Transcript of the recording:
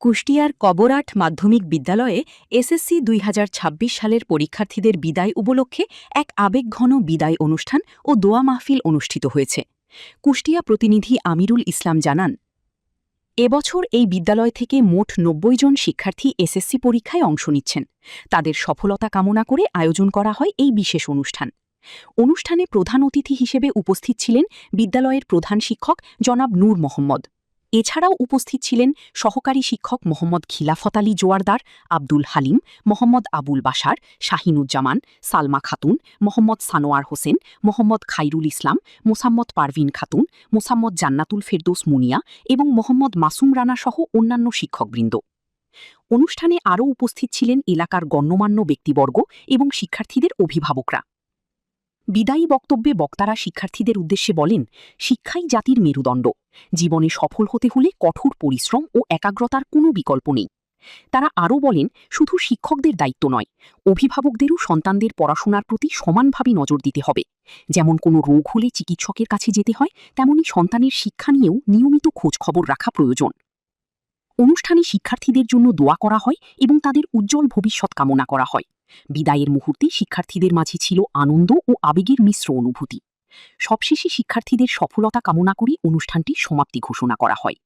কুষ্টিয়ার কবরাট মাধ্যমিক বিদ্যালয়ে এসএসসি ২০২৬ সালের পরীক্ষার্থীদের বিদায় উপলক্ষে এক আবেগঘন বিদায় অনুষ্ঠান ও দোয়া মাহফিল অনুষ্ঠিত হয়েছে। কুষ্টিয়া প্রতিনিধি আমিরুল ইসলাম জানান, এবছর এই বিদ্যালয় থেকে মোট ৯০ জন শিক্ষার্থী এসএসসি পরীক্ষায় অংশ নিচ্ছেন। তাদের সফলতা কামনা করে আয়োজন করা হয় এই বিশেষ অনুষ্ঠান। অনুষ্ঠানে প্রধান অতিথি হিসেবে উপস্থিত ছিলেন বিদ্যালয়ের প্রধান শিক্ষক জনাব নূর মোহাম্মদ। এছাড়াও উপস্থিত ছিলেন সহকারী শিক্ষক মোহাম্মদ খিলাফত আলী জোয়ারদার, আব্দুল হালিম, মোহাম্মদ আবুল বাশার, শাহিনুজ্জামান, সালমা খাতুন, মোহাম্মদ সানোয়ার হোসেন, মোহাম্মদ খাইরুল ইসলাম, মোসাম্মদ পারভিন খাতুন, মোসাম্মদ জান্নাতুল ফেরদৌস মুনিয়া এবং মোহাম্মদ মাসুম রানা সহ অন্যান্য শিক্ষকবৃন্দ। অনুষ্ঠানে আরও উপস্থিত ছিলেন এলাকার গণ্যমান্য ব্যক্তিবর্গ এবং শিক্ষার্থীদের অভিভাবকরা। বিদায়ী বক্তব্যে বক্তারা শিক্ষার্থীদের উদ্দেশ্যে বলেন, শিক্ষাই জাতির মেরুদণ্ড। জীবনে সফল হতে হলে কঠোর পরিশ্রম ও একাগ্রতার কোনো বিকল্প নেই। তারা আরও বলেন, শুধু শিক্ষকদের দায়িত্ব নয়, অভিভাবকদেরও সন্তানদের পড়াশোনার প্রতি সমানভাবে নজর দিতে হবে। যেমন কোনো রোগ হলে চিকিৎসকের কাছে যেতে হয়, তেমনি সন্তানের শিক্ষা নিয়েও নিয়মিত খোঁজখবর রাখা প্রয়োজন। অনুষ্ঠানে শিক্ষার্থীদের জন্য দোয়া করা হয় এবং তাদের উজ্জ্বল ভবিষ্যৎ কামনা করা হয়। বিদায়ের মুহূর্তে শিক্ষার্থীদের মাঝে ছিল আনন্দ ও আবেগের মিশ্র অনুভূতি। সবশেষে শিক্ষার্থীদের সফলতা কামনা করে অনুষ্ঠানটি সমাপ্তি ঘোষণা করা হয়।